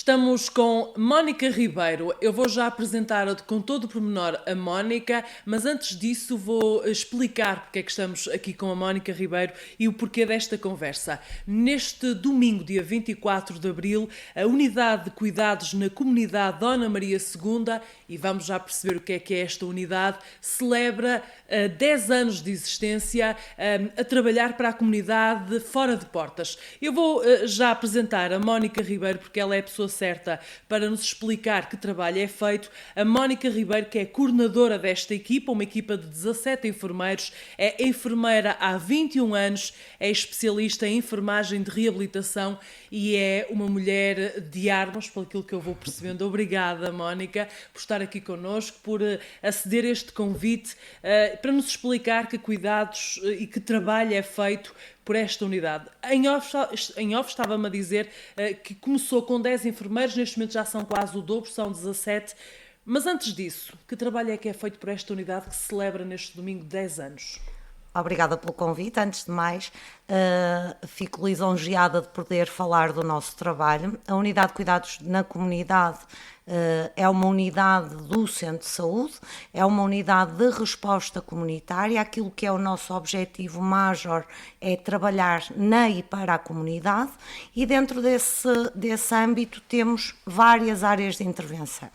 Estamos com Mónica Ribeiro. Eu vou já apresentar com todo o pormenor a Mónica, mas antes disso vou explicar porque é que estamos aqui com a Mónica Ribeiro e o porquê desta conversa. Neste domingo, dia 24 de abril, a Unidade de Cuidados na Comunidade Dona Maria II, e vamos já perceber o que é esta unidade, celebra 10 anos de existência a trabalhar para a comunidade fora de portas. Eu vou já apresentar a Mónica Ribeiro porque ela é a pessoa certa para nos explicar que trabalho é feito. A Mónica Ribeiro, que é coordenadora desta equipa, uma equipa de 17 enfermeiros, é enfermeira há 21 anos, é especialista em enfermagem de reabilitação e é uma mulher de armas, pelo aquilo que eu vou percebendo. Obrigada, Mónica, por estar aqui connosco, por aceder a este convite, para nos explicar que cuidados e que trabalho é feito por esta unidade. Em off estava-me a dizer que começou com 10 enfermeiros, neste momento já são quase o dobro, são 17. Mas antes disso, que trabalho é que é feito por esta unidade que se celebra neste domingo 10 anos? Obrigada pelo convite. Antes de mais, fico lisonjeada de poder falar do nosso trabalho. A Unidade de Cuidados na Comunidade é uma unidade do Centro de Saúde, é uma unidade de resposta comunitária. Aquilo que é o nosso objetivo major é trabalhar na e para a comunidade, e dentro desse âmbito temos várias áreas de intervenção.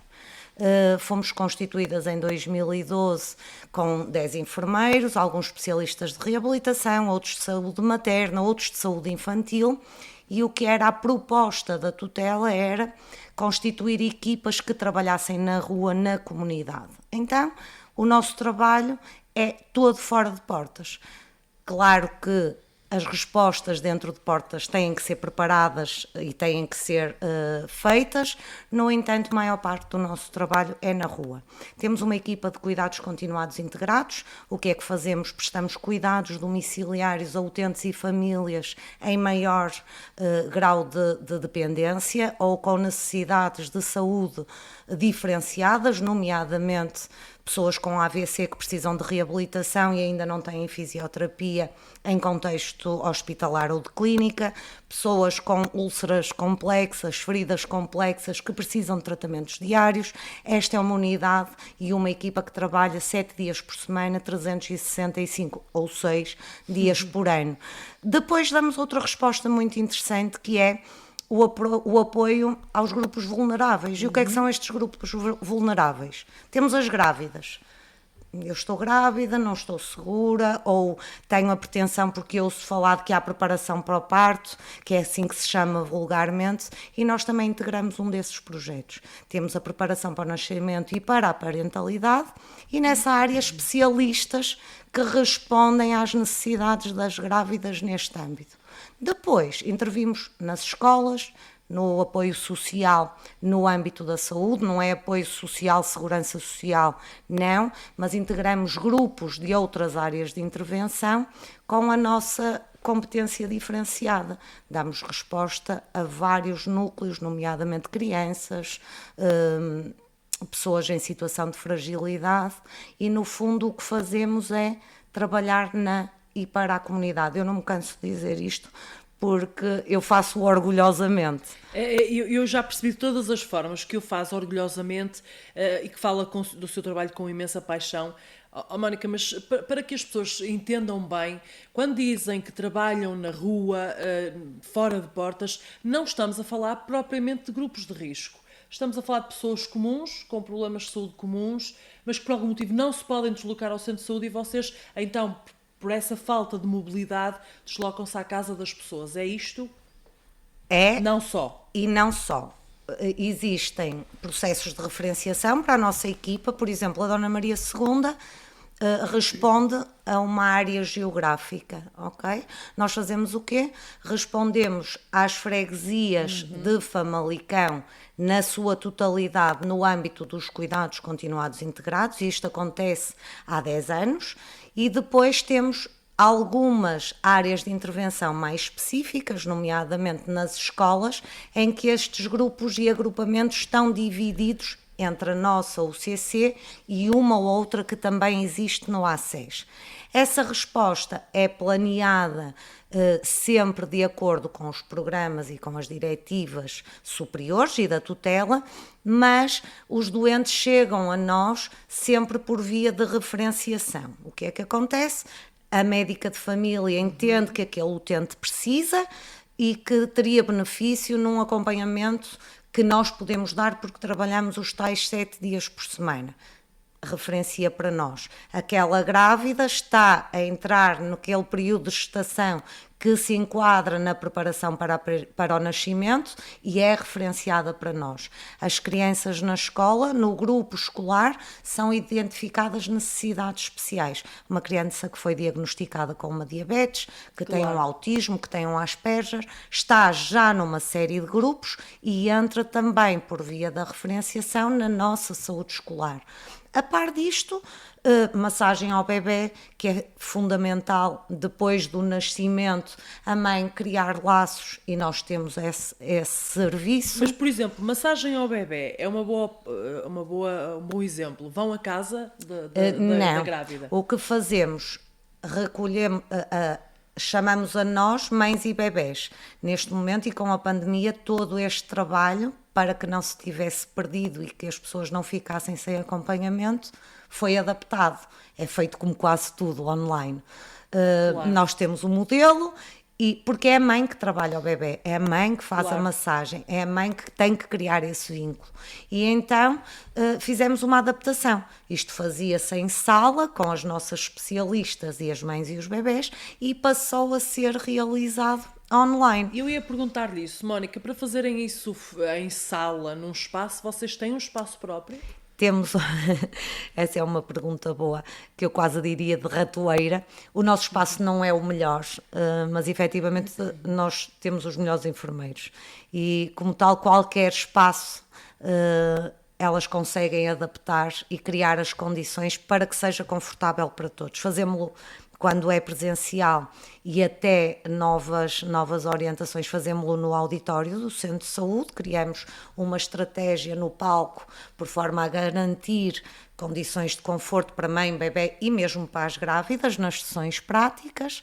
Fomos constituídas em 2012 com 10 enfermeiros, alguns especialistas de reabilitação, outros de saúde materna, outros de saúde infantil, e o que era a proposta da tutela era constituir equipas que trabalhassem na rua, na comunidade. Então, o nosso trabalho é todo fora de portas. Claro que as respostas dentro de portas têm que ser preparadas e têm que ser feitas, no entanto, a maior parte do nosso trabalho é na rua. Temos uma equipa de cuidados continuados integrados. O que é que fazemos? Prestamos cuidados domiciliários a utentes e famílias em maior grau de dependência ou com necessidades de saúde diferenciadas, nomeadamente pessoas com AVC que precisam de reabilitação e ainda não têm fisioterapia em contexto hospitalar ou de clínica, pessoas com úlceras complexas, feridas complexas que precisam de tratamentos diários. Esta é uma unidade e uma equipa que trabalha 7 dias por semana, 365 ou 6 dias por ano. Depois damos outra resposta muito interessante, que é o apoio aos grupos vulneráveis. E o que é que são estes grupos vulneráveis? Temos as grávidas. Eu estou grávida, não estou segura, ou tenho a pretensão porque ouço falar de que há preparação para o parto, que é assim que se chama vulgarmente, e nós também integramos um desses projetos. Temos a preparação para o nascimento e para a parentalidade, e nessa área especialistas que respondem às necessidades das grávidas neste âmbito. Depois, intervimos nas escolas, no apoio social no âmbito da saúde, não é apoio social, segurança social, não, mas integramos grupos de outras áreas de intervenção com a nossa competência diferenciada. Damos resposta a vários núcleos, nomeadamente crianças, pessoas em situação de fragilidade, e no fundo o que fazemos é trabalhar na e para a comunidade. Eu não me canso de dizer isto, porque eu faço orgulhosamente. Eu já percebi de todas as formas que eu faço orgulhosamente e que fala do seu trabalho com imensa paixão. Mónica, mas para que as pessoas entendam bem, quando dizem que trabalham na rua, fora de portas, não estamos a falar propriamente de grupos de risco. Estamos a falar de pessoas comuns, com problemas de saúde comuns, mas que por algum motivo não se podem deslocar ao centro de saúde, e vocês, então, por essa falta de mobilidade, deslocam-se à casa das pessoas. É isto? É. Não só. E não só. Existem processos de referenciação para a nossa equipa. Por exemplo, a Dona Maria II responde a uma área geográfica, ok? Nós fazemos o quê? Respondemos às freguesias de Famalicão na sua totalidade no âmbito dos cuidados continuados integrados, e isto acontece há 10 anos, e depois temos algumas áreas de intervenção mais específicas, nomeadamente nas escolas, em que estes grupos e agrupamentos estão divididos entre a nossa UCC e uma ou outra que também existe no ACES. Essa resposta é planeada sempre de acordo com os programas e com as diretivas superiores e da tutela, mas os doentes chegam a nós sempre por via de referenciação. O que é que acontece? A médica de família entende que aquele utente precisa e que teria benefício num acompanhamento que nós podemos dar porque trabalhamos os tais 7 dias por semana. Referencia para nós. Aquela grávida está a entrar naquele período de gestação que se enquadra na preparação para o nascimento e é referenciada para nós. As crianças na escola, no grupo escolar, são identificadas necessidades especiais. Uma criança que foi diagnosticada com uma diabetes, que tem um autismo, que tem um Asperger, está já numa série de grupos e entra também por via da referenciação na nossa saúde escolar. A par disto, massagem ao bebê, que é fundamental depois do nascimento, a mãe criar laços e nós temos esse serviço. Mas, por exemplo, massagem ao bebê é um bom exemplo. Vão a casa da grávida? O que fazemos, recolhemos, chamamos a nós, mães e bebés. Neste momento e com a pandemia, todo este trabalho, para que não se tivesse perdido e que as pessoas não ficassem sem acompanhamento, foi adaptado. É feito como quase tudo online. Nós temos um modelo, porque é a mãe que trabalha o bebê, é a mãe que faz a massagem, é a mãe que tem que criar esse vínculo. E então fizemos uma adaptação. Isto fazia-se em sala, com as nossas especialistas e as mães e os bebés, e passou a ser realizado online. Eu ia perguntar-lhe isso, Mónica, para fazerem isso em sala, num espaço, vocês têm um espaço próprio? Temos, essa é uma pergunta boa, que eu quase diria de ratoeira. O nosso espaço não é o melhor, mas efetivamente nós temos os melhores enfermeiros. E como tal, qualquer espaço elas conseguem adaptar e criar as condições para que seja confortável para todos. Fazemos-lo quando é presencial e até novas orientações, fazemos-lo no auditório do Centro de Saúde, criamos uma estratégia no palco por forma a garantir condições de conforto para mãe, bebê e mesmo para as grávidas nas sessões práticas.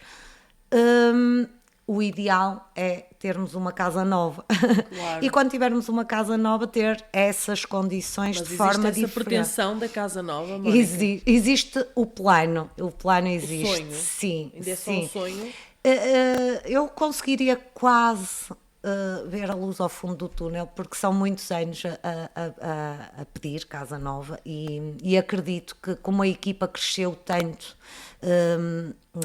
O ideal é termos uma casa nova. Claro. E quando tivermos uma casa nova, ter essas condições de forma diferente. Mas existe essa pretensão da casa nova, Mónica? Existe o plano existe. O sonho? Sim. Ainda é só um sonho? Eu conseguiria quase ver a luz ao fundo do túnel, porque são muitos anos a pedir casa nova e acredito que como a equipa cresceu tanto,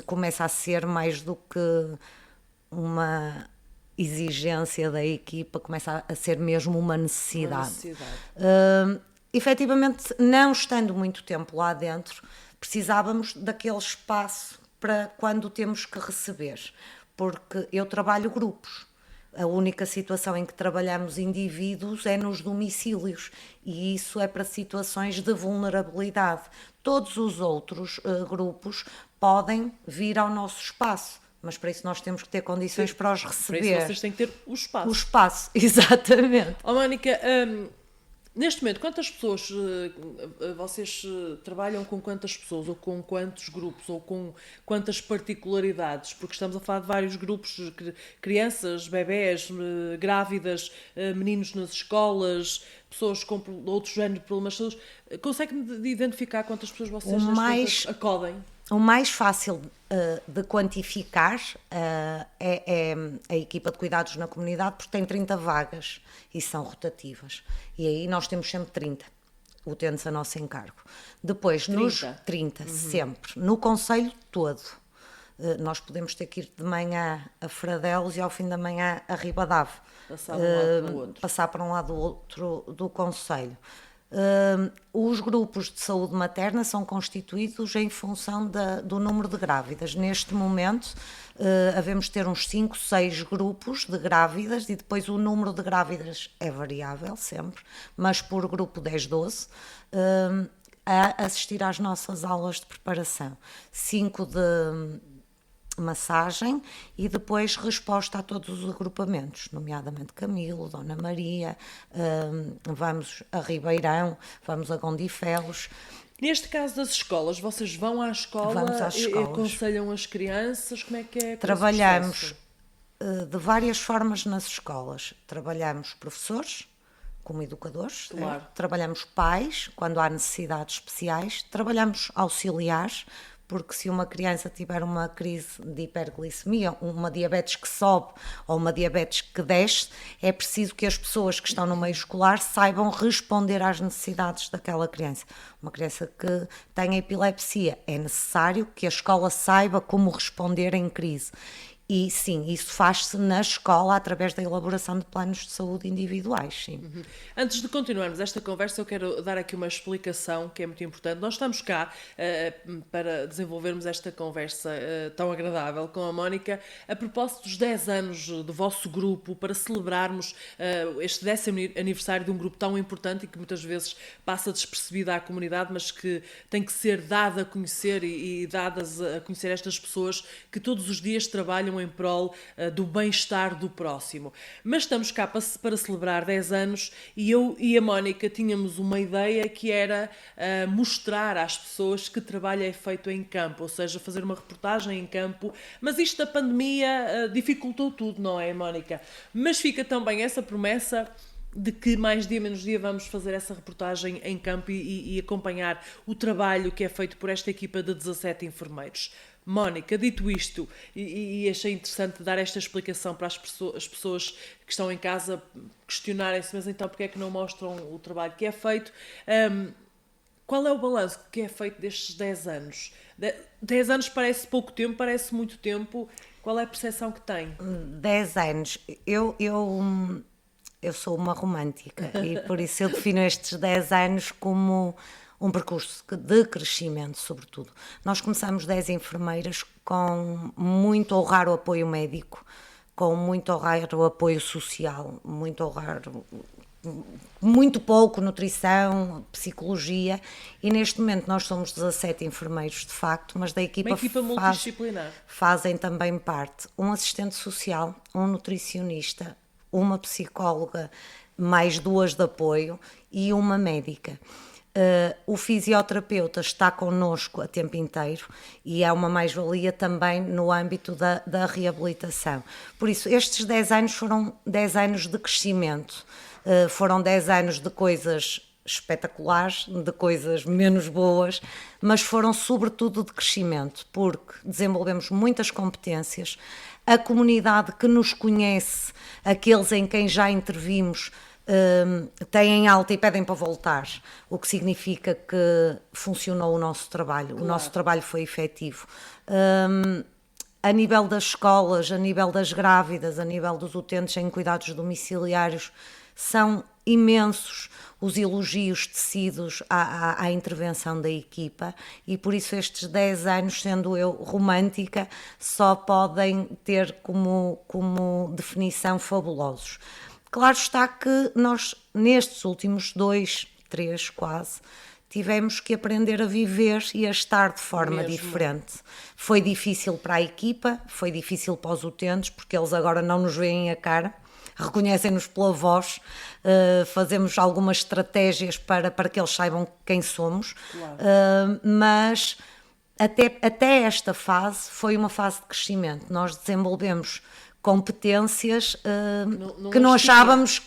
começa a ser mais do que uma exigência da equipa, começa a ser mesmo uma necessidade. Efetivamente, não estando muito tempo lá dentro, precisávamos daquele espaço para quando temos que receber, porque eu trabalho grupos. A única situação em que trabalhamos indivíduos é nos domicílios e isso é para situações de vulnerabilidade. Todos os outros grupos podem vir ao nosso espaço, mas para isso nós temos que ter condições para os receber. Para isso vocês têm que ter o espaço. O espaço, exatamente. Mónica, neste momento, quantas pessoas, vocês trabalham com quantas pessoas, ou com quantos grupos, ou com quantas particularidades? Porque estamos a falar de vários grupos, crianças, bebés, grávidas, meninos nas escolas, pessoas com outros géneros de problemas de saúde. Consegue-me identificar quantas pessoas vocês acodem? O mais fácil de quantificar é a equipa de cuidados na comunidade, porque tem 30 vagas e são rotativas. E aí nós temos sempre 30 utentes a nosso encargo. Depois, 30 sempre. No concelho todo. Nós podemos ter que ir de manhã a Fradelos e ao fim da manhã a Ribadave. Passar para um lado do outro do concelho. Os grupos de saúde materna são constituídos em função do número de grávidas. Neste momento, havemos de ter uns 5, 6 grupos de grávidas e depois o número de grávidas é variável sempre, mas por grupo 10, 12, a assistir às nossas aulas de preparação. 5 de massagem e depois resposta a todos os agrupamentos, nomeadamente Camilo, Dona Maria, vamos a Ribeirão, vamos a Gondifelos Neste caso das escolas, vocês vão à escola Vamos às e escolas. aconselham as crianças? Como é que é esse Trabalhamos processo? de várias formas nas escolas. Trabalhamos professores, como educadores, Claro. trabalhamos pais, quando há necessidades especiais, trabalhamos auxiliares, porque se uma criança tiver uma crise de hiperglicemia, uma diabetes que sobe ou uma diabetes que desce, é preciso que as pessoas que estão no meio escolar saibam responder às necessidades daquela criança. Uma criança que tenha epilepsia, é necessário que a escola saiba como responder em crise. E sim, isso faz-se na escola através da elaboração de planos de saúde individuais, sim. Antes de continuarmos esta conversa, eu quero dar aqui uma explicação que é muito importante. Nós estamos cá para desenvolvermos esta conversa tão agradável com a Mónica a propósito dos 10 anos do vosso grupo, para celebrarmos este 10º aniversário de um grupo tão importante e que muitas vezes passa despercebido à comunidade, mas que tem que ser dado a conhecer e dadas a conhecer estas pessoas que todos os dias trabalham em prol do bem-estar do próximo. Mas estamos cá para celebrar 10 anos e eu e a Mónica tínhamos uma ideia que era mostrar às pessoas que trabalho é feito em campo, ou seja, fazer uma reportagem em campo, mas isto da pandemia dificultou tudo, não é, Mónica? Mas fica também essa promessa de que mais dia menos dia vamos fazer essa reportagem em campo e acompanhar o trabalho que é feito por esta equipa de 17 enfermeiros. Mónica, dito isto, e achei interessante dar esta explicação para as pessoas que estão em casa questionarem-se, mas então porque é que não mostram o trabalho que é feito? Qual é o balanço que é feito destes 10 anos? 10 anos parece pouco tempo, parece muito tempo. Qual é a percepção que tem? 10 anos. Eu sou uma romântica e por isso eu defino estes 10 anos como um percurso de crescimento, sobretudo. Nós começamos 10 enfermeiras com muito ou raro apoio médico, com muito ou raro apoio social, muito pouco nutrição, psicologia, e neste momento nós somos 17 enfermeiros de facto, mas da equipa, Uma equipa multidisciplinar. Fazem também parte um assistente social, um nutricionista, uma psicóloga, mais 2 de apoio e uma médica. O fisioterapeuta está connosco a tempo inteiro e é uma mais-valia também no âmbito da reabilitação. Por isso, estes 10 anos foram 10 anos de crescimento, foram 10 anos de coisas espetaculares, de coisas menos boas, mas foram sobretudo de crescimento, porque desenvolvemos muitas competências, a comunidade que nos conhece, aqueles em quem já intervimos, têm alta e pedem para voltar, o que significa que funcionou o nosso trabalho, claro. O nosso trabalho foi efetivo. A nível das escolas, a nível das grávidas, a nível dos utentes em cuidados domiciliários, são imensos os elogios tecidos à intervenção da equipa e por isso estes 10 anos, sendo eu romântica, só podem ter como definição fabulosos. Claro está que nós, nestes últimos 2, 3 quase, tivemos que aprender a viver e a estar de forma diferente. Foi difícil para a equipa, foi difícil para os utentes, porque eles agora não nos veem a cara, reconhecem-nos pela voz, fazemos algumas estratégias para que eles saibam quem somos, claro. Mas até esta fase foi uma fase de crescimento. Nós desenvolvemos competências que não achávamos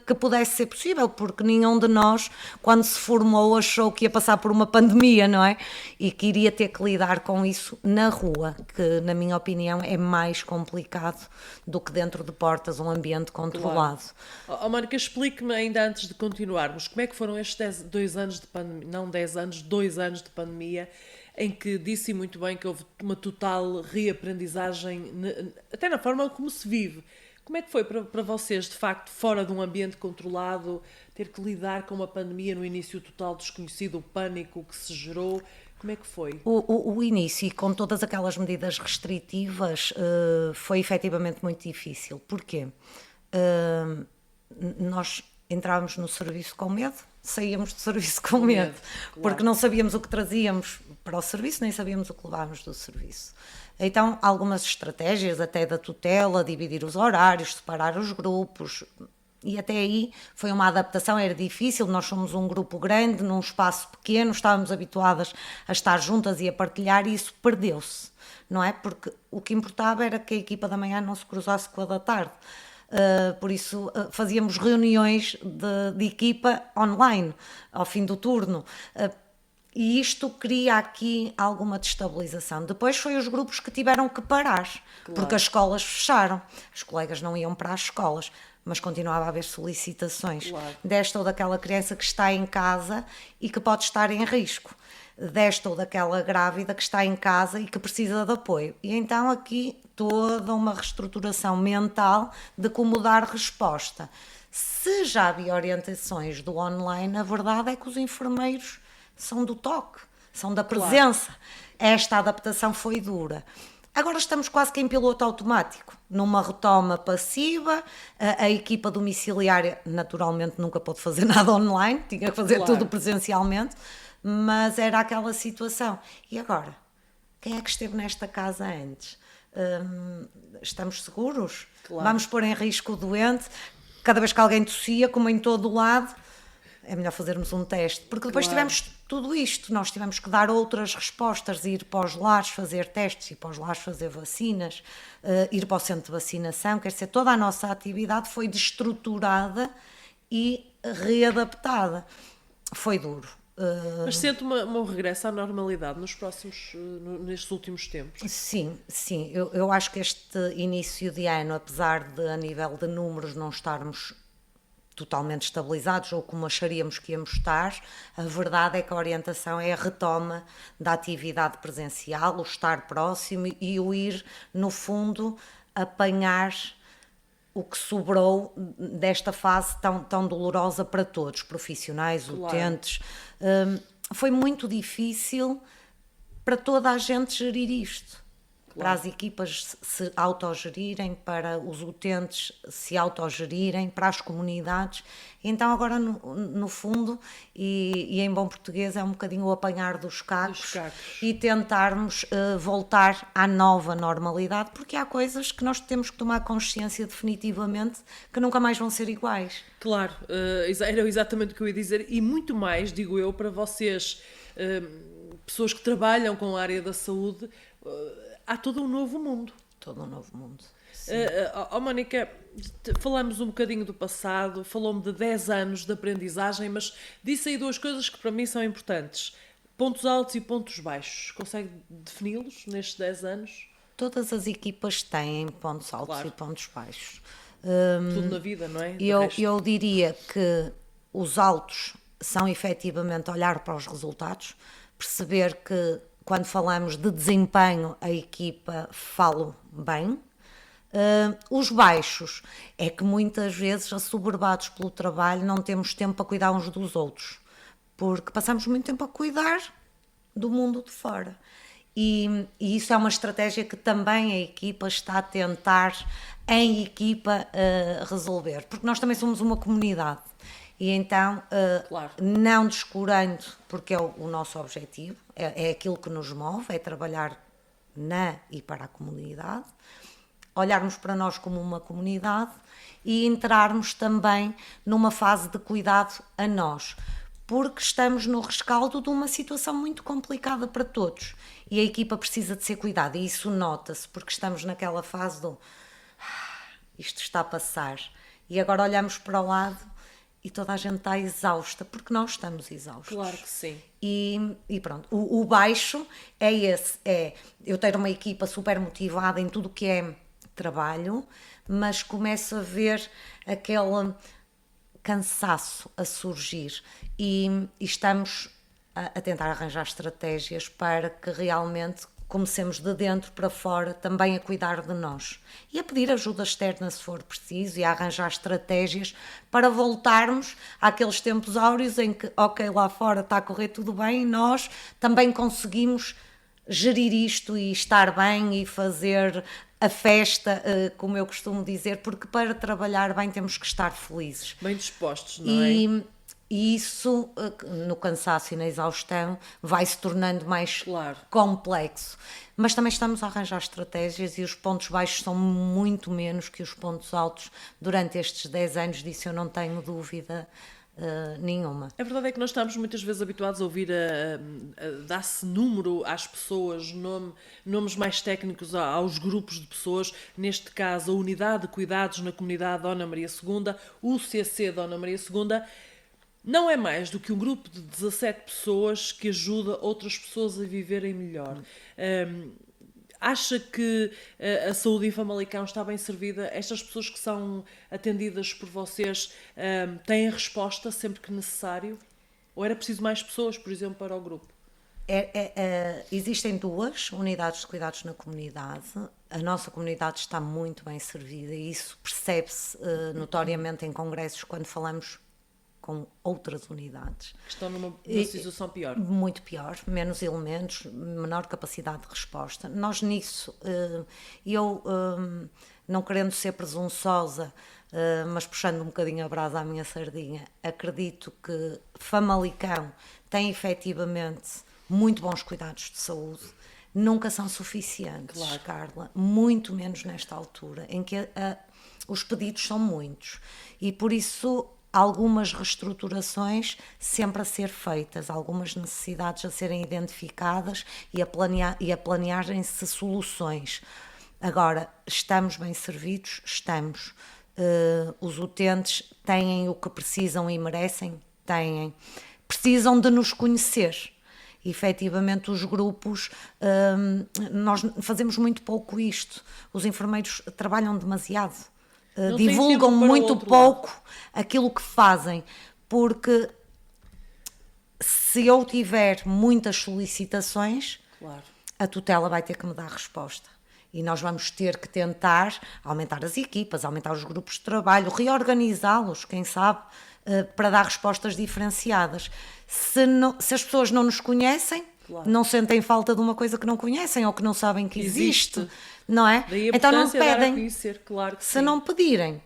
que pudesse ser possível, porque nenhum de nós, quando se formou, achou que ia passar por uma pandemia, não é? E que iria ter que lidar com isso na rua, que na minha opinião é mais complicado do que dentro de portas, um ambiente controlado. Claro. Mónica, explique-me ainda antes de continuarmos, como é que foram estes 2 anos de pandemia, não 10 anos, 2 anos de pandemia, em que disse muito bem que houve uma total reaprendizagem, até na forma como se vive. Como é que foi para vocês, de facto, fora de um ambiente controlado, ter que lidar com uma pandemia no início total desconhecido, o pânico que se gerou? Como é que foi? O início, com todas aquelas medidas restritivas, foi efetivamente muito difícil. Porquê? Nós entrávamos no serviço com medo, saíamos do serviço com medo, claro. Porque não sabíamos o que trazíamos para o serviço, nem sabíamos o que levávamos do serviço. Então, algumas estratégias até da tutela, dividir os horários, separar os grupos, e até aí foi uma adaptação, era difícil, nós somos um grupo grande, num espaço pequeno, estávamos habituadas a estar juntas e a partilhar, e isso perdeu-se, não é? Porque o que importava era que a equipa da manhã não se cruzasse com a da tarde. Por isso fazíamos reuniões de equipa online ao fim do turno. E isto cria aqui alguma destabilização. Depois foi os grupos que tiveram que parar, porque as escolas fecharam. Os colegas não iam para as escolas, mas continuava a haver solicitações desta ou daquela criança que está em casa e que pode estar em risco, desta ou daquela grávida que está em casa e que precisa de apoio. E então aqui toda uma reestruturação mental de como dar resposta. Se já havia orientações do online, a verdade é que os enfermeiros são do toque, são da presença. Esta adaptação foi dura. Agora estamos quase que em piloto automático, numa retoma passiva. A equipa domiciliária naturalmente nunca pôde fazer nada online, tinha que fazer tudo presencialmente, mas era aquela situação. E agora? Quem é que esteve nesta casa antes? Estamos seguros? Vamos pôr em risco o doente? Cada vez que alguém tossia, como em todo o lado, é melhor fazermos um teste, porque depois tivemos tudo isto, nós tivemos que dar outras respostas, ir para os lares fazer testes, ir para os lares fazer vacinas, ir para o centro de vacinação, quer dizer, toda a nossa atividade foi destruturada e readaptada. Foi duro. Mas sente um regresso à normalidade nestes últimos tempos? Sim, eu acho que este início de ano, apesar de a nível de números não estarmos totalmente estabilizados ou como acharíamos que íamos estar, a verdade é que a orientação é a retoma da atividade presencial, o estar próximo e o ir, no fundo, apanhar o que sobrou desta fase tão dolorosa para todos, profissionais, utentes. Foi muito difícil para toda a gente gerir isto. Para as equipas se autogerirem, para os utentes se autogerirem, para as comunidades. Então agora, no fundo, e em bom português, é um bocadinho o apanhar dos cacos e tentarmos voltar à nova normalidade, porque há coisas que nós temos que tomar consciência definitivamente que nunca mais vão ser iguais. Claro, era exatamente o que eu ia dizer, e muito mais, digo eu, para vocês, pessoas que trabalham com a área da saúde, há todo um novo mundo. Todo um novo mundo. Mónica, falamos um bocadinho do passado, falou-me de 10 anos de aprendizagem, mas disse aí duas coisas que para mim são importantes. Pontos altos e pontos baixos. Consegue defini-los nestes 10 anos? Todas as equipas têm pontos altos e pontos baixos. Tudo na vida, não é? Eu diria que os altos são efetivamente olhar para os resultados, perceber que quando falamos de desempenho, a equipa fala bem. Os baixos é que muitas vezes, assoberbados pelo trabalho, não temos tempo para cuidar uns dos outros, porque passamos muito tempo a cuidar do mundo de fora. E isso é uma estratégia que também a equipa está a tentar, em equipa, resolver, porque nós também somos uma comunidade. E então, não descurando, porque é o nosso objetivo, é aquilo que nos move, é trabalhar na e para a comunidade, olharmos para nós como uma comunidade e entrarmos também numa fase de cuidado a nós, porque estamos no rescaldo de uma situação muito complicada para todos e a equipa precisa de ser cuidada, e isso nota-se, porque estamos naquela fase do isto está a passar, e agora olhamos para o lado e toda a gente está exausta, porque nós estamos exaustos. Claro que sim. E pronto, o baixo é esse, é eu ter uma equipa super motivada em tudo o que é trabalho, mas começo a ver aquele cansaço a surgir e estamos a tentar arranjar estratégias para que realmente comecemos de dentro para fora também a cuidar de nós e a pedir ajuda externa se for preciso e a arranjar estratégias para voltarmos àqueles tempos áureos em que, ok, lá fora está a correr tudo bem e nós também conseguimos gerir isto e estar bem e fazer a festa, como eu costumo dizer, porque para trabalhar bem temos que estar felizes. Bem dispostos, não é? E isso, no cansaço e na exaustão, vai se tornando mais Claro. complexo. Mas também estamos a arranjar estratégias e os pontos baixos são muito menos que os pontos altos durante estes 10 anos, disso eu não tenho dúvida nenhuma. A verdade é que nós estamos muitas vezes habituados a ouvir a dar-se número às pessoas, nomes mais técnicos aos grupos de pessoas, neste caso a Unidade de Cuidados na Comunidade Dona Maria II, o UCC Dona Maria II, não é mais do que um grupo de 17 pessoas que ajuda outras pessoas a viverem melhor. Acha que a saúde em Famalicão está bem servida? Estas pessoas que são atendidas por vocês têm resposta sempre que necessário? Ou era preciso mais pessoas, por exemplo, para o grupo? Existem 2 unidades de cuidados na comunidade. A nossa comunidade está muito bem servida e isso percebe-se notoriamente em congressos quando falamos com outras unidades. Que estão numa situação pior. Muito pior, menos elementos, menor capacidade de resposta. Nós nisso, eu não querendo ser presunçosa, mas puxando um bocadinho a brasa à minha sardinha, acredito que Famalicão tem efetivamente muito bons cuidados de saúde, nunca são suficientes, Claro. Carla, muito menos nesta altura, em que os pedidos são muitos e por isso algumas reestruturações sempre a ser feitas, algumas necessidades a serem identificadas e a planearem-se soluções. Agora, estamos bem servidos? Estamos. Os utentes têm o que precisam e merecem? Têm. Precisam de nos conhecer. Efetivamente, os grupos, nós fazemos muito pouco isto. Os enfermeiros trabalham demasiado. Não têm Divulgam tempo para o muito outro pouco lado. aquilo que fazem, porque se eu tiver muitas solicitações, Claro. a tutela vai ter que me dar resposta. E nós vamos ter que tentar aumentar as equipas, aumentar os grupos de trabalho, reorganizá-los, quem sabe, para dar respostas diferenciadas. Se as pessoas não nos conhecem, Claro. não sentem falta de uma coisa que não conhecem ou que não sabem que existe, Existe. não é? Daí a Então não importância de dar a pedem. conhecer, claro que Se sim. não pedirem,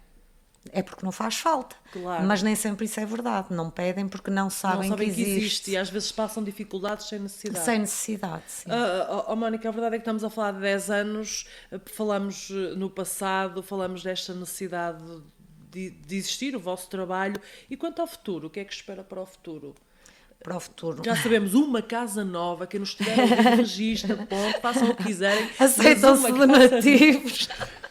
é porque não faz falta. Claro. Mas nem sempre isso é verdade. Não pedem porque não Não sabem, sabem que existe. e às vezes passam dificuldades sem necessidade. Sem necessidade, sim. Mónica, a verdade é que estamos a falar de 10 anos, falamos no passado, falamos desta necessidade de existir o vosso trabalho. E quanto ao futuro, o que é que espera para o futuro? Para o futuro. Já sabemos, uma casa nova, quem nos estiver a ouvir, registra, ponto, façam o que quiserem. mas Aceitam-se uma casa donativos.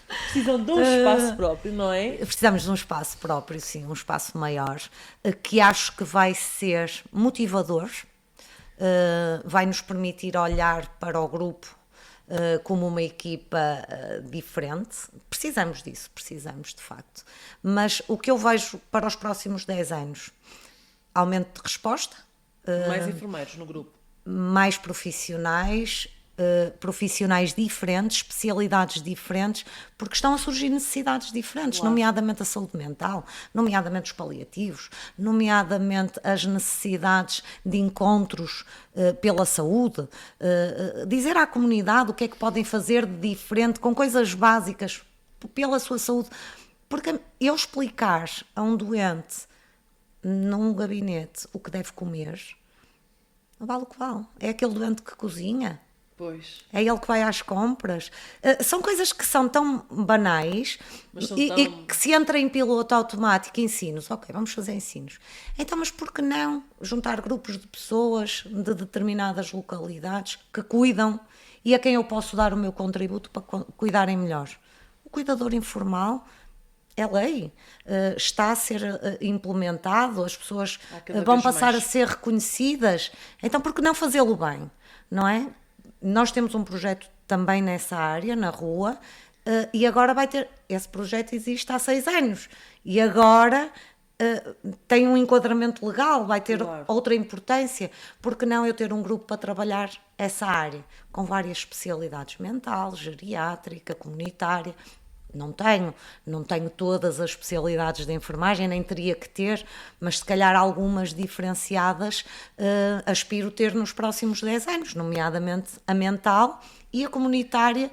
precisam de um espaço próprio, não é? Precisamos de um espaço próprio, sim, um espaço maior, que acho que vai ser motivador, vai nos permitir olhar para o grupo como uma equipa diferente. Precisamos disso, precisamos de facto. Mas o que eu vejo para os próximos 10 anos, aumento de resposta, Mais enfermeiros no grupo. mais profissionais, profissionais diferentes, especialidades diferentes, porque estão a surgir necessidades diferentes, Claro. nomeadamente a saúde mental, nomeadamente os paliativos, nomeadamente as necessidades de encontros pela saúde, dizer à comunidade o que é que podem fazer de diferente, com coisas básicas, pela sua saúde. Porque eu explicar a um doente num gabinete o que deve comer, não vale o que vale. É aquele doente que cozinha, Pois. é ele que vai às compras. São coisas que são tão banais Mas são e tão- que se entra em piloto automático, ensinos. Ok, vamos fazer ensinos. Então, mas por que não juntar grupos de pessoas de determinadas localidades que cuidam e a quem eu posso dar o meu contributo para cuidarem melhor? O cuidador informal é lei, está a ser implementado, as pessoas Há cada vão vez passar mais. a ser reconhecidas. Então, por que não fazê-lo bem? Não é? Nós temos um projeto também nessa área, na rua, e agora vai ter. Esse projeto existe há 6 anos e agora tem um enquadramento legal, vai ter Claro. outra importância. Porque não eu ter um grupo para trabalhar essa área, com várias especialidades: mental, geriátrica, comunitária. Não tenho todas as especialidades de enfermagem, nem teria que ter, mas se calhar algumas diferenciadas aspiro ter nos próximos 10 anos, nomeadamente a mental e a comunitária.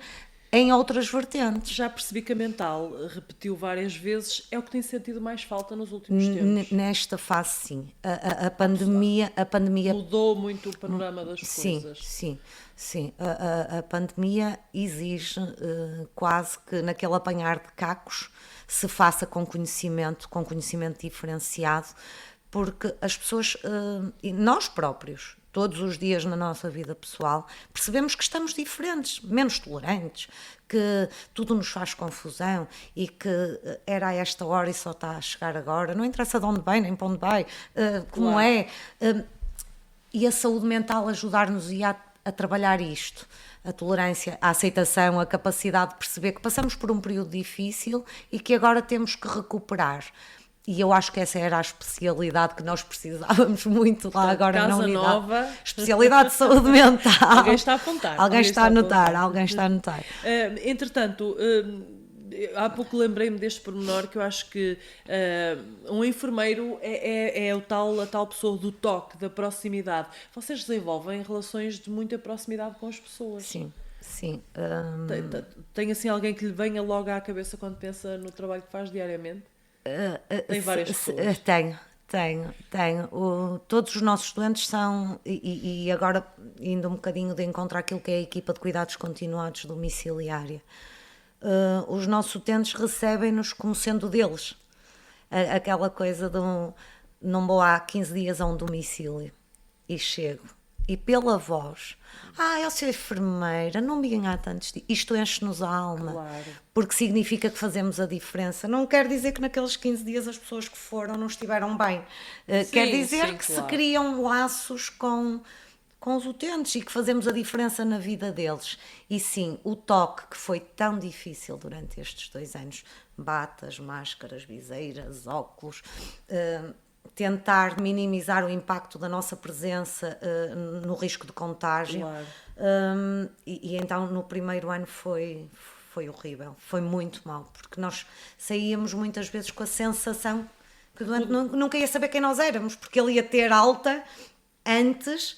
em outras vertentes. Já percebi que a mental repetiu várias vezes, é o que tem sentido mais falta nos últimos tempos. Nesta fase, sim. A pandemia Mudou muito o panorama das sim, coisas. sim, sim. A pandemia exige quase que naquele apanhar de cacos se faça com conhecimento diferenciado, porque as pessoas, e nós próprios, todos os dias na nossa vida pessoal, percebemos que estamos diferentes, menos tolerantes, que tudo nos faz confusão e que era a esta hora e só está a chegar agora, não interessa de onde vem nem para onde vai, como Claro. é. E a saúde mental ajudar-nos a trabalhar isto, a tolerância, a aceitação, a capacidade de perceber que passamos por um período difícil e que agora temos que recuperar. E eu acho que essa era a especialidade que nós precisávamos muito lá agora na Casa unidade. Nova. Especialidade de saúde mental. Alguém está a apontar. Alguém está a anotar, apontar. alguém está a anotar. Entretanto, há pouco lembrei-me deste pormenor que eu acho que um enfermeiro é a tal pessoa do toque, da proximidade. Vocês desenvolvem relações de muita proximidade com as pessoas. Sim, sim. Tem assim alguém que lhe venha logo à cabeça quando pensa no trabalho que faz diariamente? Tem várias pessoas. Tenho. Todos os nossos doentes são, e agora indo um bocadinho de encontro àquilo que é a equipa de cuidados continuados domiciliária, os nossos utentes recebem-nos como sendo deles. Aquela coisa de não vou há 15 dias a um domicílio e chego. E pela voz, eu sou enfermeira, não me ganhar tantos dias. Isto enche-nos a alma, Claro. porque significa que fazemos a diferença. Não quer dizer que naqueles 15 dias as pessoas que foram não estiveram bem. Quer dizer sim, que claro. se criam laços com os utentes e que fazemos a diferença na vida deles. E sim, o toque que foi tão difícil durante estes 2 anos, batas, máscaras, viseiras, óculos, tentar minimizar o impacto da nossa presença no risco de contágio. Claro. E então no primeiro ano foi horrível, foi muito mal, porque nós saíamos muitas vezes com a sensação que o doente nunca ia saber quem nós éramos, porque ele ia ter alta antes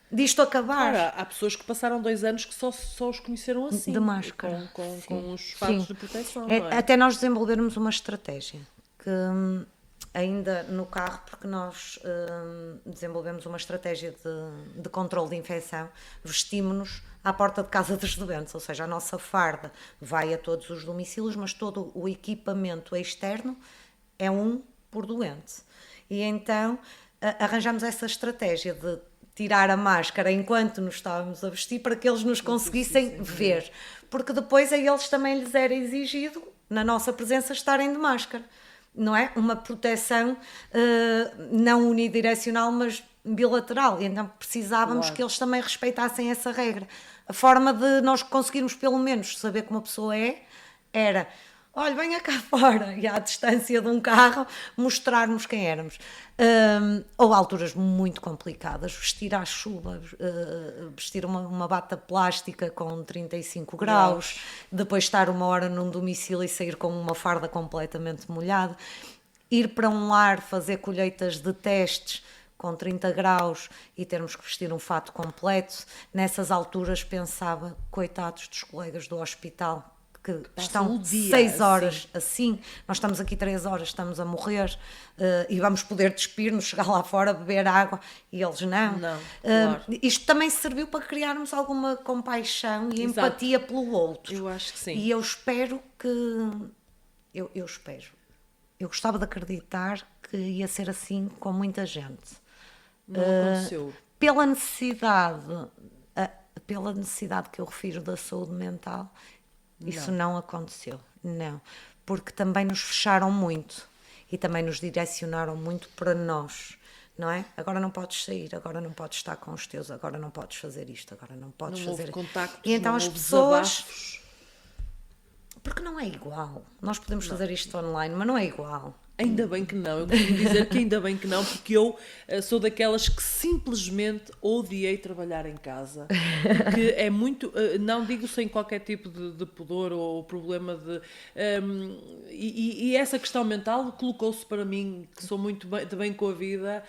disto acabar. Ora, há pessoas que passaram 2 anos que só os conheceram assim. De máscara. Com os fatos de proteção, não é? Até nós desenvolvermos uma estratégia que ainda no carro, porque nós desenvolvemos uma estratégia de controle de infecção, vestimos-nos à porta de casa dos doentes, ou seja, a nossa farda vai a todos os domicílios, mas todo o equipamento externo é um por doente. E então arranjamos essa estratégia de tirar a máscara enquanto nos estávamos a vestir para que eles nos conseguissem ver, porque depois a eles também lhes era exigido, na nossa presença, estarem de máscara. Não é? Uma proteção não unidirecional, mas bilateral. E então precisávamos Claro. que eles também respeitassem essa regra. A forma de nós conseguirmos pelo menos saber como a pessoa era, olha, venha cá fora, e à distância de um carro, mostrarmos quem éramos. Ou alturas muito complicadas, vestir à chuva, vestir uma bata plástica com 35 graus, depois estar 1 hora num domicílio e sair com uma farda completamente molhada, ir para um lar fazer colheitas de testes com 30 graus e termos que vestir um fato completo. Nessas alturas pensava, coitados dos colegas do hospital, que estão o dia 6 horas assim, nós estamos aqui 3 horas, estamos a morrer, e vamos poder despir-nos, chegar lá fora, beber água, e eles não. Claro. Isto também serviu para criarmos alguma compaixão e Exato. empatia pelo outro. Eu acho que sim. E eu espero que... Eu espero. Eu gostava de acreditar que ia ser assim com muita gente. Não aconteceu. Pela necessidade que eu refiro da saúde mental, isso não aconteceu, não, porque também nos fecharam muito e também nos direcionaram muito para nós, não é? Agora não podes sair, agora não podes estar com os teus, agora não podes fazer isto, agora não podes Não fazer... houve contactos, E então não as houve pessoas... desabafos. Porque não é igual, nós podemos fazer isto online, mas não é igual. Ainda bem que não, eu costumo dizer que ainda bem que não, porque eu sou daquelas que simplesmente odiei trabalhar em casa, que é muito, não digo sem qualquer tipo de pudor ou problema de... e essa questão mental colocou-se para mim, que sou muito de bem com a vida,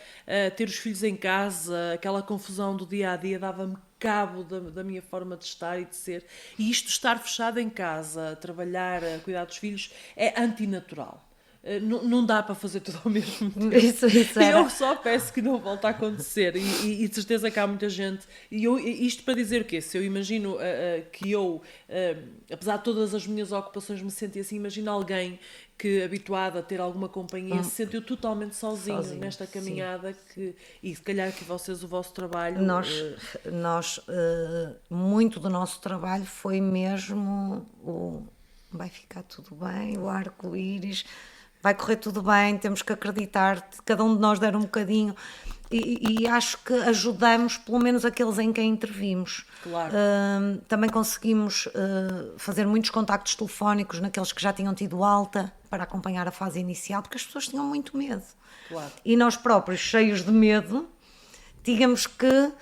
ter os filhos em casa, aquela confusão do dia-a-dia dava-me cabo da minha forma de estar e de ser. E isto, estar fechado em casa, a trabalhar, a cuidar dos filhos, é antinatural. Não dá para fazer tudo ao mesmo tempo. Isso era. Eu só peço que não volte a acontecer. E de certeza que há muita gente. Isto para dizer o quê? Se eu imagino que eu, apesar de todas as minhas ocupações, me senti assim, imagino alguém que, habituado a ter alguma companhia, se sentiu totalmente sozinho nesta caminhada. E se calhar que vocês, o vosso trabalho. Nós muito do nosso trabalho foi mesmo vai ficar tudo bem, o arco-íris. Vai correr tudo bem, temos que acreditar, cada um de nós der um bocadinho e acho que ajudamos pelo menos aqueles em quem intervimos. Claro. Também conseguimos fazer muitos contactos telefónicos naqueles que já tinham tido alta para acompanhar a fase inicial, porque as pessoas tinham muito medo. Claro. E nós próprios, cheios de medo, tínhamos que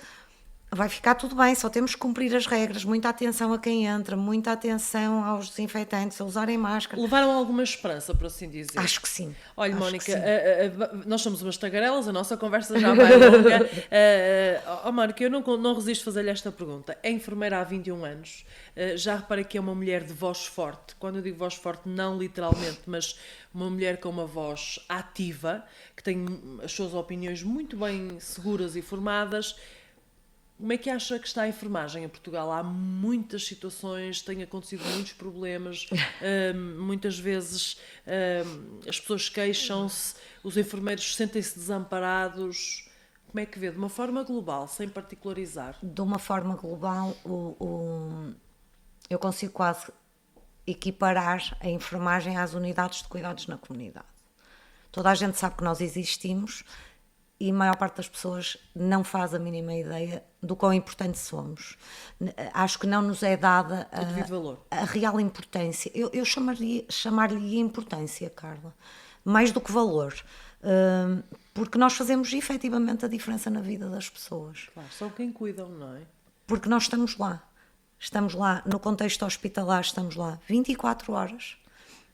vai ficar tudo bem, só temos que cumprir as regras, muita atenção a quem entra, muita atenção aos desinfetantes, a usarem máscara. Levaram alguma esperança, por assim dizer? Acho que sim. Olha, Acho Mónica, que sim. nós somos umas tagarelas, a nossa conversa já vai longa. Mónica, eu não resisto a fazer-lhe esta pergunta. É enfermeira há 21 anos, já reparei que é uma mulher de voz forte. Quando eu digo voz forte, não literalmente, mas uma mulher com uma voz ativa, que tem as suas opiniões muito bem seguras e formadas. Como é que acha que está a enfermagem em Portugal? Há muitas situações, têm acontecido muitos problemas, muitas vezes as pessoas queixam-se, os enfermeiros sentem-se desamparados. Como é que vê? De uma forma global, sem particularizar. De uma forma global, eu consigo quase equiparar a enfermagem às unidades de cuidados na comunidade. Toda a gente sabe que nós existimos, e a maior parte das pessoas não faz a mínima ideia do quão importante somos. Acho que não nos é dada a real importância. Eu chamar-lhe importância, Carla, mais do que valor, porque nós fazemos efetivamente a diferença na vida das pessoas. Claro, são quem cuidam, não é? Porque nós estamos lá, no contexto hospitalar estamos lá 24 horas,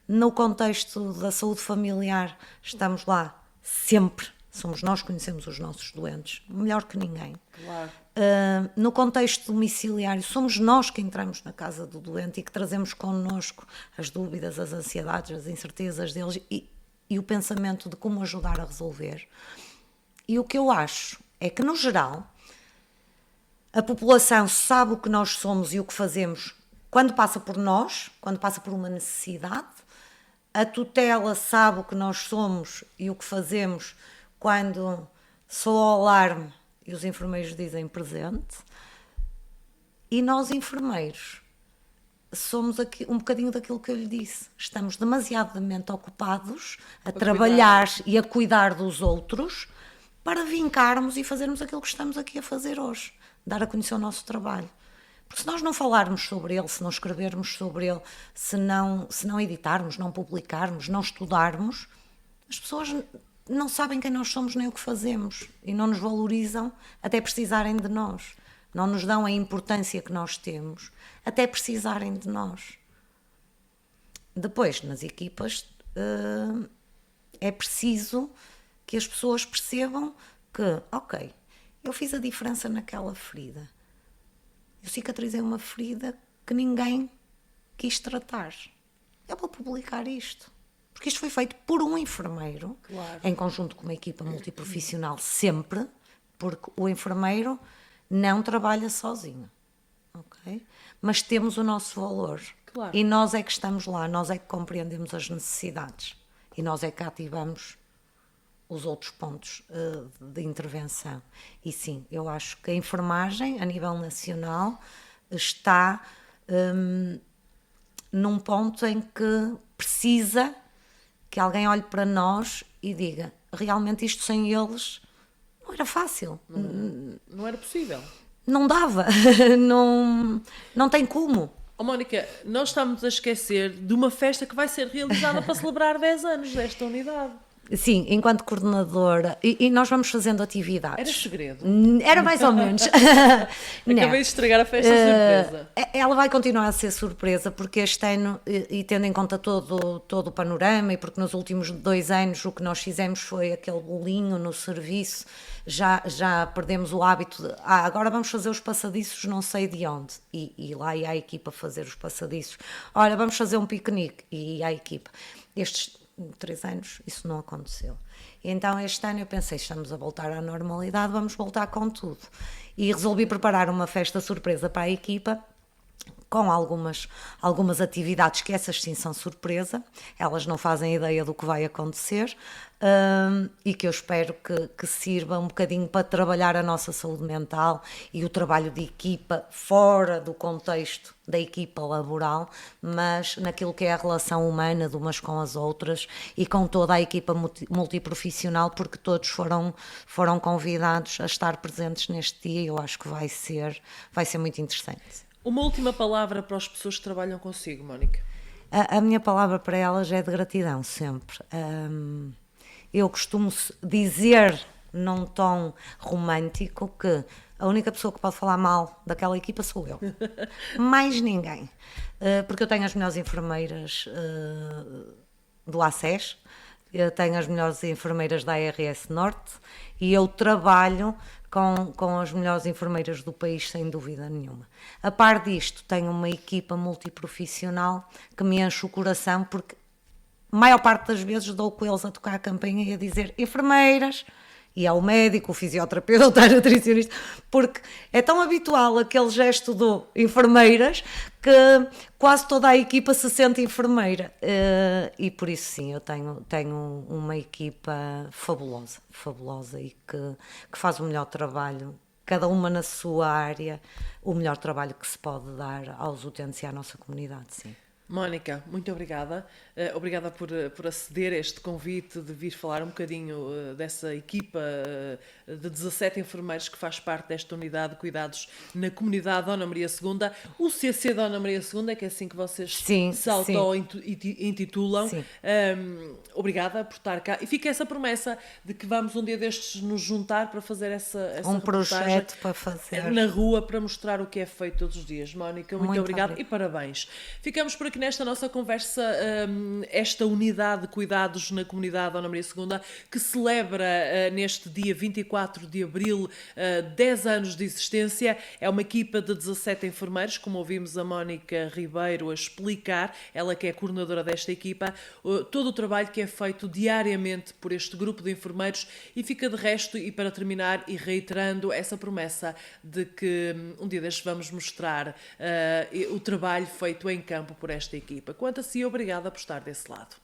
no contexto da saúde familiar estamos lá sempre. Somos nós que conhecemos os nossos doentes, melhor que ninguém. Claro. No contexto domiciliário, somos nós que entramos na casa do doente e que trazemos connosco as dúvidas, as ansiedades, as incertezas deles e o pensamento de como ajudar a resolver. E o que eu acho é que, no geral, a população sabe o que nós somos e o que fazemos quando passa por nós, quando passa por uma necessidade. A tutela sabe o que nós somos e o que fazemos quando soa o alarme e os enfermeiros dizem presente. E nós, enfermeiros, somos aqui um bocadinho daquilo que eu lhe disse. Estamos demasiadamente ocupados a trabalhar e a cuidar dos outros para vincarmos e fazermos aquilo que estamos aqui a fazer hoje. Dar a conhecer o nosso trabalho. Porque se nós não falarmos sobre ele, se não escrevermos sobre ele, se não editarmos, não publicarmos, não estudarmos, as pessoas não sabem quem nós somos nem o que fazemos e não nos valorizam até precisarem de nós. Não nos dão a importância que nós temos até precisarem de nós. Depois, nas equipas, é preciso que as pessoas percebam que, ok, eu fiz a diferença naquela ferida. Eu cicatrizei uma ferida que ninguém quis tratar. Eu vou publicar isto. Porque isto foi feito por um enfermeiro, claro, em conjunto com uma equipa multiprofissional, sempre, porque o enfermeiro não trabalha sozinho, ok? Mas temos o nosso valor. Claro. E nós é que estamos lá, nós é que compreendemos as necessidades e nós é que ativamos os outros pontos de intervenção. E sim, eu acho que a enfermagem, a nível nacional, está num ponto em que precisa que alguém olhe para nós e diga, realmente isto sem eles não era fácil. Não era possível. Não dava, não tem como. Oh, Mónica, nós estamos a esquecer de uma festa que vai ser realizada para celebrar 10 anos desta unidade. Sim, enquanto coordenadora, e nós vamos fazendo Era atividades. segredo. Era mais ou menos. Não. Acabei de estragar a festa surpresa. Ela vai continuar a ser surpresa, porque este ano, e tendo em conta todo o panorama, e porque nos últimos 2 anos o que nós fizemos foi aquele bolinho no serviço, já perdemos o hábito de agora vamos fazer os passadiços não sei de onde, e lá ia a equipa fazer os passadiços. Olha, vamos fazer um piquenique, e ia a equipa. Estes 3 anos isso não aconteceu. E então este ano eu pensei, estamos a voltar à normalidade, vamos voltar com tudo. E resolvi preparar uma festa surpresa para a equipa, com algumas atividades que essas sim são surpresa, elas não fazem ideia do que vai acontecer, e que eu espero que sirva um bocadinho para trabalhar a nossa saúde mental e o trabalho de equipa fora do contexto da equipa laboral, mas naquilo que é a relação humana de umas com as outras e com toda a equipa multiprofissional, porque todos foram convidados a estar presentes neste dia, e eu acho que vai ser muito interessante. Uma última palavra para as pessoas que trabalham consigo, Mónica. A minha palavra para elas é de gratidão, sempre. Eu costumo dizer, num tom romântico, que a única pessoa que pode falar mal daquela equipa sou eu. Mais ninguém. Porque eu tenho as melhores enfermeiras do ACES, eu tenho as melhores enfermeiras da ARS Norte, e eu trabalho com as melhores enfermeiras do país, sem dúvida nenhuma. A par disto, tenho uma equipa multiprofissional que me enche o coração, porque a maior parte das vezes dou com eles a tocar a campainha e a dizer enfermeiras, e ao médico, o fisioterapeuta, a nutricionista, porque é tão habitual aquele gesto do enfermeiras que quase toda a equipa se sente enfermeira, e por isso sim, eu tenho uma equipa fabulosa e que faz o melhor trabalho, cada uma na sua área, o melhor trabalho que se pode dar aos utentes e à nossa comunidade, sim. Mónica, muito obrigada. Obrigada por aceder a este convite de vir falar um bocadinho dessa equipa de 17 enfermeiros que faz parte desta unidade de cuidados na comunidade Dona Maria II, o CC Dona Maria II, que é assim que vocês se auto-intitulam. Obrigada por estar cá. E fica essa promessa de que vamos um dia destes nos juntar para fazer essa projeto para fazer na rua, para mostrar o que é feito todos os dias. Mónica, muito obrigada e parabéns. Ficamos por aqui nesta nossa conversa, esta unidade de cuidados na comunidade Dona Maria II, que celebra neste dia 24 de abril 10 anos de existência. É uma equipa de 17 enfermeiros, como ouvimos a Mónica Ribeiro a explicar, ela que é a coordenadora desta equipa, todo o trabalho que é feito diariamente por este grupo de enfermeiros. E fica de resto, e para terminar, e reiterando essa promessa de que um dia destes vamos mostrar o trabalho feito em campo por esta equipa. Quanto a si, obrigada por estar desse lado.